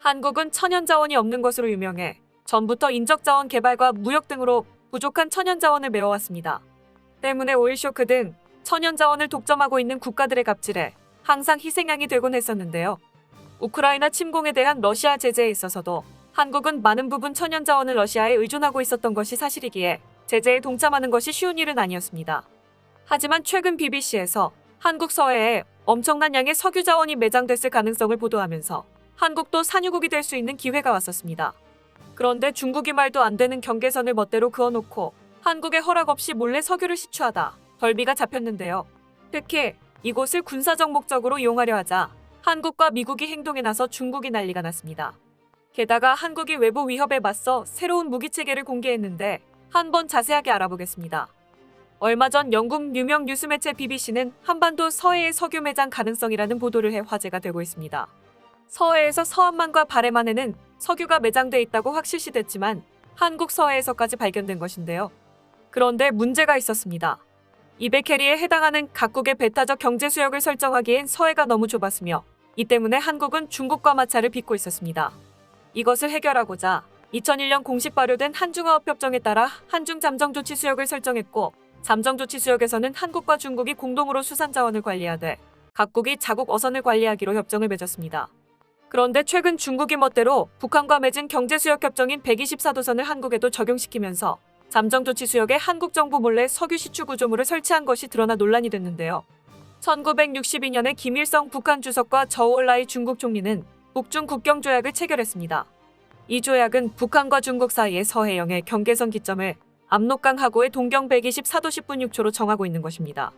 한국은 천연자원이 없는 것으로 유명해 전부터 인적자원 개발과 무역 등으로 부족한 천연자원을 메워왔습니다. 때문에 오일쇼크 등 천연자원을 독점하고 있는 국가들의 갑질에 항상 희생양이 되곤 했었는데요. 우크라이나 침공에 대한 러시아 제재에 있어서도 한국은 많은 부분 천연자원을 러시아에 의존하고 있었던 것이 사실이기에 제재에 동참하는 것이 쉬운 일은 아니었습니다. 하지만 최근 BBC에서 한국 서해에 엄청난 양의 석유 자원이 매장됐을 가능성을 보도하면서 한국도 산유국이 될 수 있는 기회가 왔었습니다. 그런데 중국이 말도 안 되는 경계선을 멋대로 그어놓고 한국의 허락 없이 몰래 석유를 시추하다 벌비가 잡혔는데요. 특히 이곳을 군사적 목적으로 이용하려 하자 한국과 미국이 행동에 나서 중국이 난리가 났습니다. 게다가 한국이 외부 위협에 맞서 새로운 무기체계를 공개했는데 한번 자세하게 알아보겠습니다. 얼마 전 영국 유명 뉴스 매체 BBC는 한반도 서해의 석유 매장 가능성이라는 보도를 해 화제가 되고 있습니다. 서해에서 서안만과 바레만에는 석유가 매장돼 있다고 확실시됐지만 한국 서해에서까지 발견된 것인데요. 그런데 문제가 있었습니다. 200캐리에 해당하는 각국의 배타적 경제 수역을 설정하기엔 서해가 너무 좁았으며 이 때문에 한국은 중국과 마찰을 빚고 있었습니다. 이것을 해결하고자 2001년 공식 발효된 한중화업협정에 따라 한중잠정조치수역을 설정했고 잠정조치수역에서는 한국과 중국이 공동으로 수산자원을 관리하되 각국이 자국 어선을 관리하기로 협정을 맺었습니다. 그런데 최근 중국이 멋대로 북한과 맺은 경제수역협정인 124도선을 한국에도 적용시키면서 잠정조치수역에 한국 정부 몰래 석유 시추 구조물을 설치한 것이 드러나 논란이 됐는데요. 1962년에 김일성 북한 주석과 저우얼라이 중국 총리는 북중 국경조약을 체결했습니다. 이 조약은 북한과 중국 사이의 서해영의 경계선 기점을 압록강 하구의 동경 124도 10분 6초로 정하고 있는 것입니다.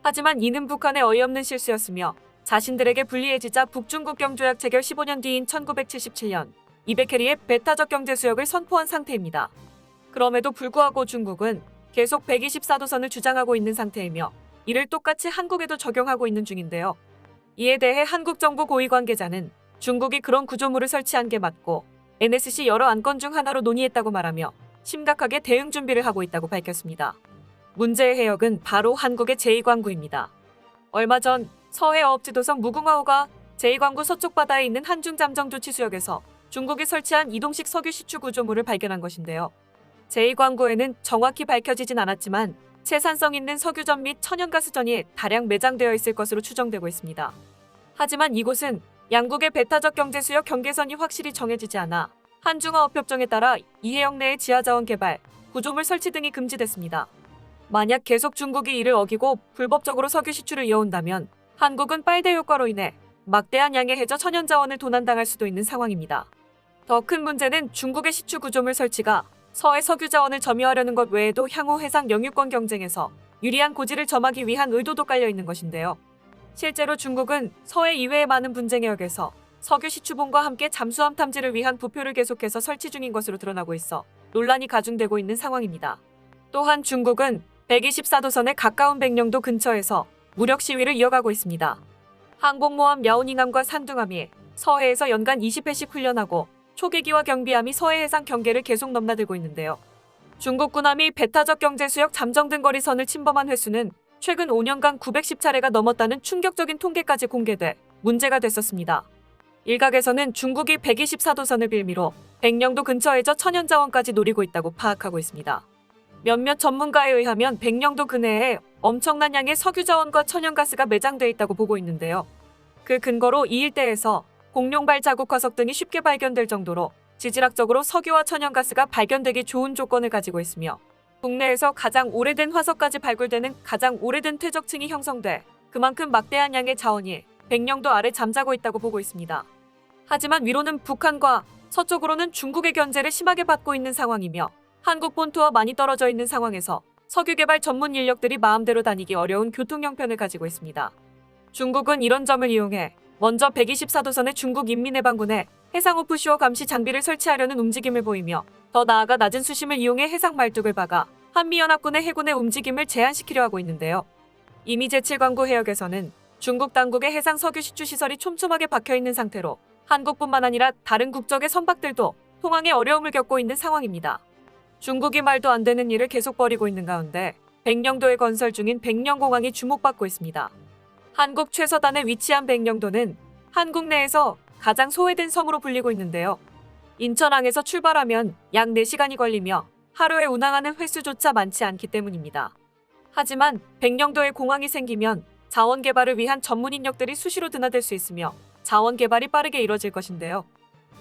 하지만 이는 북한의 어이없는 실수였으며 자신들에게 불리해지자 북중국경조약 체결 15년 뒤인 1977년 200캐리의 배타적 경제수역을 선포한 상태입니다. 그럼에도 불구하고 중국은 계속 124도선을 주장하고 있는 상태이며 이를 똑같이 한국에도 적용하고 있는 중인데요. 이에 대해 한국 정부 고위 관계자는 중국이 그런 구조물을 설치한 게 맞고 NSC 여러 안건 중 하나로 논의했다고 말하며 심각하게 대응 준비를 하고 있다고 밝혔습니다. 문제의 해역은 바로 한국의 제2광구입니다. 얼마 전 서해 어업지도성 무궁화호가 제2광구 서쪽 바다에 있는 한중잠정조치수역에서 중국이 설치한 이동식 석유 시추 구조물을 발견한 것인데요. 제2광구에는 정확히 밝혀지진 않았지만 채산성 있는 석유전 및 천연가스전이 다량 매장되어 있을 것으로 추정되고 있습니다. 하지만 이곳은 양국의 배타적 경제수역 경계선이 확실히 정해지지 않아 한중화업협정에 따라 이 해역 내의 지하자원 개발, 구조물 설치 등이 금지됐습니다. 만약 계속 중국이 이를 어기고 불법적으로 석유 시추를 이어온다면 한국은 빨대 효과로 인해 막대한 양의 해저 천연자원을 도난당할 수도 있는 상황입니다. 더 큰 문제는 중국의 시추 구조물 설치가 서해 석유 자원을 점유하려는 것 외에도 향후 해상 영유권 경쟁에서 유리한 고지를 점하기 위한 의도도 깔려 있는 것인데요. 실제로 중국은 서해 이외의 많은 분쟁 해역에서 석유 시추봉과 함께 잠수함 탐지를 위한 부표를 계속해서 설치 중인 것으로 드러나고 있어 논란이 가중되고 있는 상황입니다. 또한 중국은 124도선에 가까운 백령도 근처에서 무력 시위를 이어가고 있습니다. 항공모함 야오닝함과 산둥함이 서해에서 연간 20회씩 훈련하고 초계기와 경비함이 서해 해상 경계를 계속 넘나들고 있는데요. 중국 군함이 배타적 경제수역 잠정 등 거리선을 침범한 횟수는 최근 5년간 910차례가 넘었다는 충격적인 통계까지 공개돼 문제가 됐었습니다. 일각에서는 중국이 124도선을 빌미로 백령도 근처에서 천연자원까지 노리고 있다고 파악하고 있습니다. 몇몇 전문가에 의하면 백령도 근해에 엄청난 양의 석유자원과 천연가스가 매장돼 있다고 보고 있는데요. 그 근거로 이 일대에서 공룡발 자국 화석 등이 쉽게 발견될 정도로 지질학적으로 석유와 천연가스가 발견되기 좋은 조건을 가지고 있으며 국내에서 가장 오래된 화석까지 발굴되는 가장 오래된 퇴적층이 형성돼 그만큼 막대한 양의 자원이 백령도 아래 잠자고 있다고 보고 있습니다. 하지만 위로는 북한과 서쪽으로는 중국의 견제를 심하게 받고 있는 상황이며 한국 본토와 많이 떨어져 있는 상황에서 석유 개발 전문 인력들이 마음대로 다니기 어려운 교통 형편을 가지고 있습니다. 중국은 이런 점을 이용해 먼저 124도선의 중국 인민해방군에 해상 오프쇼어 감시 장비를 설치하려는 움직임을 보이며 더 나아가 낮은 수심을 이용해 해상 말뚝을 박아 한미연합군의 해군의 움직임을 제한시키려 하고 있는데요. 이미 제7광구 해역에서는 중국 당국의 해상 석유 시추 시설이 촘촘하게 박혀있는 상태로 한국뿐만 아니라 다른 국적의 선박들도 통항에 어려움을 겪고 있는 상황입니다. 중국이 말도 안 되는 일을 계속 벌이고 있는 가운데 백령도에 건설 중인 백령공항이 주목받고 있습니다. 한국 최서단에 위치한 백령도는 한국 내에서 가장 소외된 섬으로 불리고 있는데요. 인천항에서 출발하면 약 4시간이 걸리며 하루에 운항하는 횟수조차 많지 않기 때문입니다. 하지만 백령도에 공항이 생기면 자원 개발을 위한 전문 인력들이 수시로 드나들 수 있으며 자원 개발이 빠르게 이뤄질 것인데요.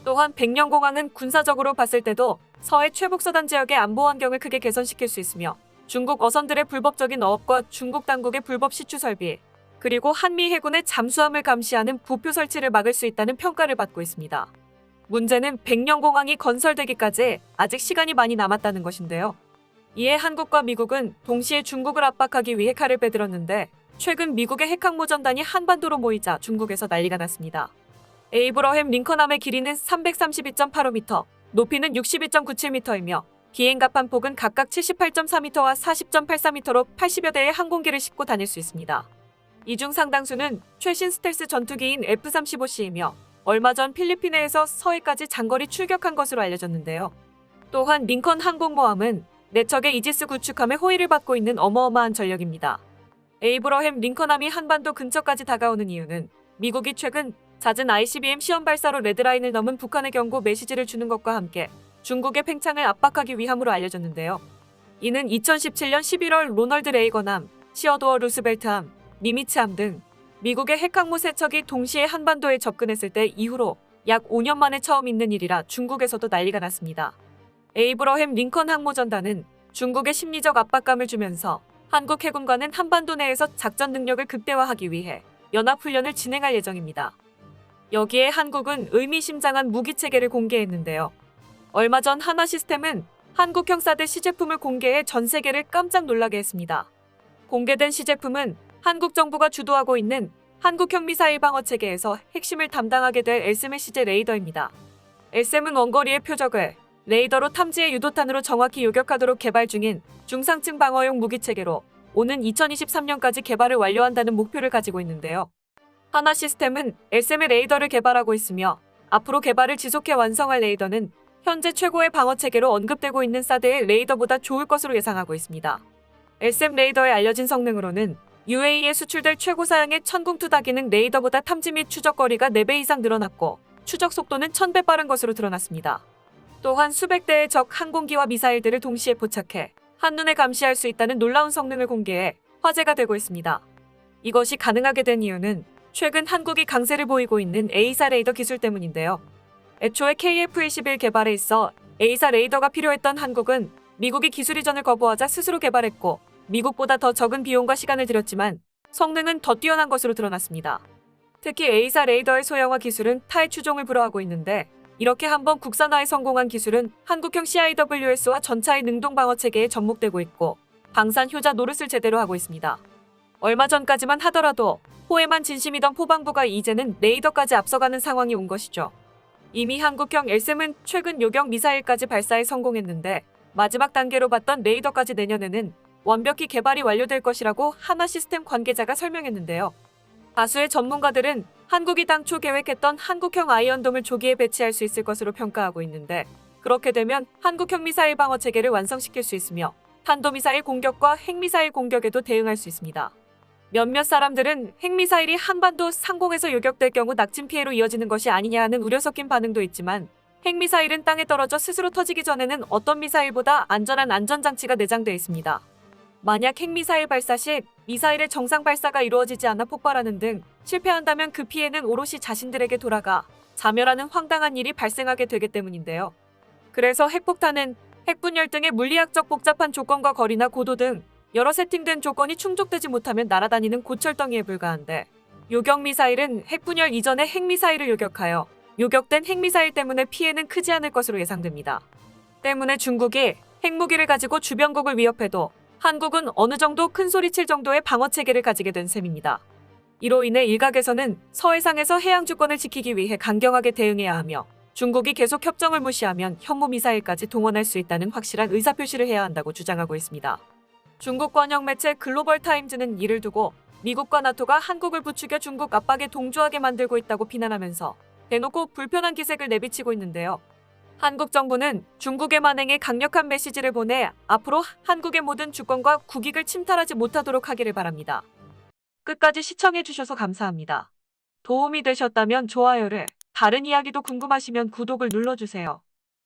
또한 백령공항은 군사적으로 봤을 때도 서해 최북서단 지역의 안보 환경을 크게 개선시킬 수 있으며 중국 어선들의 불법적인 어업과 중국 당국의 불법 시추 설비, 그리고 한미 해군의 잠수함을 감시하는 부표 설치를 막을 수 있다는 평가를 받고 있습니다. 문제는 백령공항이 건설되기까지 아직 시간이 많이 남았다는 것인데요. 이에 한국과 미국은 동시에 중국을 압박하기 위해 칼을 빼들었는데 최근 미국의 핵항모전단이 한반도로 모이자 중국에서 난리가 났습니다. 에이브러햄 링컨함의 길이는 332.85m, 높이는 62.97m이며 비행갑판 폭은 각각 78.4m와 40.84m로 80여 대의 항공기를 싣고 다닐 수 있습니다. 이 중 상당수는 최신 스텔스 전투기인 F-35C이며 얼마 전 필리핀해에서 서해까지 장거리 출격한 것으로 알려졌는데요. 또한 링컨 항공모함은 4척의 이지스 구축함의 호위를 받고 있는 어마어마한 전력입니다. 에이브러햄 링컨함이 한반도 근처까지 다가오는 이유는 미국이 최근 잦은 ICBM 시험 발사로 레드라인을 넘은 북한의 경고 메시지를 주는 것과 함께 중국의 팽창을 압박하기 위함으로 알려졌는데요. 이는 2017년 11월 로널드 레이건함, 시어도어 루스벨트함, 니미츠함 등 미국의 핵항모 3척이 동시에 한반도에 접근했을 때 이후로 약 5년 만에 처음 있는 일이라 중국에서도 난리가 났습니다. 에이브러햄 링컨 항모전단은 중국의 심리적 압박감을 주면서 한국 해군과는 한반도 내에서 작전 능력을 극대화하기 위해 연합훈련을 진행할 예정입니다. 여기에 한국은 의미심장한 무기체계를 공개했는데요. 얼마 전 한화시스템은 한국형 사드 시제품을 공개해 전 세계를 깜짝 놀라게 했습니다. 공개된 시제품은 한국 정부가 주도하고 있는 한국형 미사일 방어체계에서 핵심을 담당하게 될 LSM-CJ 레이더입니다. LSM은 원거리의 표적을 레이더로 탐지해 유도탄으로 정확히 요격하도록 개발 중인 중상층 방어용 무기체계로 오는 2023년까지 개발을 완료한다는 목표를 가지고 있는데요. 한화시스템은 LSM의 레이더를 개발하고 있으며 앞으로 개발을 지속해 완성할 레이더는 현재 최고의 방어체계로 언급되고 있는 사드의 레이더보다 좋을 것으로 예상하고 있습니다. LSM 레이더의 알려진 성능으로는 UAE에 수출될 최고 사양의 천궁2다 기능 레이더보다 탐지 및 추적 거리가 4배 이상 늘어났고 추적 속도는 1000배 빠른 것으로 드러났습니다. 또한 수백 대의 적 항공기와 미사일들을 동시에 포착해 한눈에 감시할 수 있다는 놀라운 성능을 공개해 화제가 되고 있습니다. 이것이 가능하게 된 이유는 최근 한국이 강세를 보이고 있는 A사 레이더 기술 때문인데요. 애초에 KF-21 개발에 있어 A사 레이더가 필요했던 한국은 미국이 기술 이전을 거부하자 스스로 개발했고 미국보다 더 적은 비용과 시간을 들였지만 성능은 더 뛰어난 것으로 드러났습니다. 특히 A사 레이더의 소형화 기술은 타의 추종을 불허하고 있는데 이렇게 한번 국산화에 성공한 기술은 한국형 CIWS와 전차의 능동 방어 체계에 접목되고 있고 방산 효자 노릇을 제대로 하고 있습니다. 얼마 전까지만 하더라도 포에만 진심이던 포방부가 이제는 레이더까지 앞서가는 상황이 온 것이죠. 이미 한국형 LSM은 최근 요격 미사일까지 발사에 성공했는데 마지막 단계로 봤던 레이더까지 내년에는 완벽히 개발이 완료될 것이라고 한화시스템 관계자가 설명했는데요. 다수의 전문가들은 한국이 당초 계획했던 한국형 아이언돔을 조기에 배치할 수 있을 것으로 평가하고 있는데 그렇게 되면 한국형 미사일 방어 체계를 완성시킬 수 있으며 탄도미사일 공격과 핵미사일 공격에도 대응할 수 있습니다. 몇몇 사람들은 핵미사일이 한반도 상공에서 요격될 경우 낙진 피해로 이어지는 것이 아니냐 하는 우려 섞인 반응도 있지만 핵미사일은 땅에 떨어져 스스로 터지기 전에는 어떤 미사일보다 안전한 안전장치가 내장되어 있습니다. 만약 핵미사일 발사 시 미사일의 정상 발사가 이루어지지 않아 폭발하는 등 실패한다면 그 피해는 오롯이 자신들에게 돌아가 자멸하는 황당한 일이 발생하게 되기 때문인데요. 그래서 핵폭탄은 핵분열 등의 물리학적 복잡한 조건과 거리나 고도 등 여러 세팅된 조건이 충족되지 못하면 날아다니는 고철덩이에 불과한데 요격미사일은 핵분열 이전에 핵미사일을 요격하여 요격된 핵미사일 때문에 피해는 크지 않을 것으로 예상됩니다. 때문에 중국이 핵무기를 가지고 주변국을 위협해도 한국은 어느 정도 큰소리칠 정도의 방어체계를 가지게 된 셈입니다. 이로 인해 일각에서는 서해상에서 해양 주권을 지키기 위해 강경하게 대응해야 하며 중국이 계속 협정을 무시하면 현무미사일까지 동원할 수 있다는 확실한 의사표시를 해야 한다고 주장하고 있습니다. 중국 권영 매체 글로벌 타임즈는 이를 두고 미국과 나토가 한국을 부추겨 중국 압박에 동조하게 만들고 있다고 비난하면서 대놓고 불편한 기색을 내비치고 있는데요. 한국 정부는 중국의 만행에 강력한 메시지를 보내 앞으로 한국의 모든 주권과 국익을 침탈하지 못하도록 하기를 바랍니다. 끝까지 시청해주셔서 감사합니다. 도움이 되셨다면 좋아요를 다른 이야기도 궁금하시면 구독을 눌러주세요.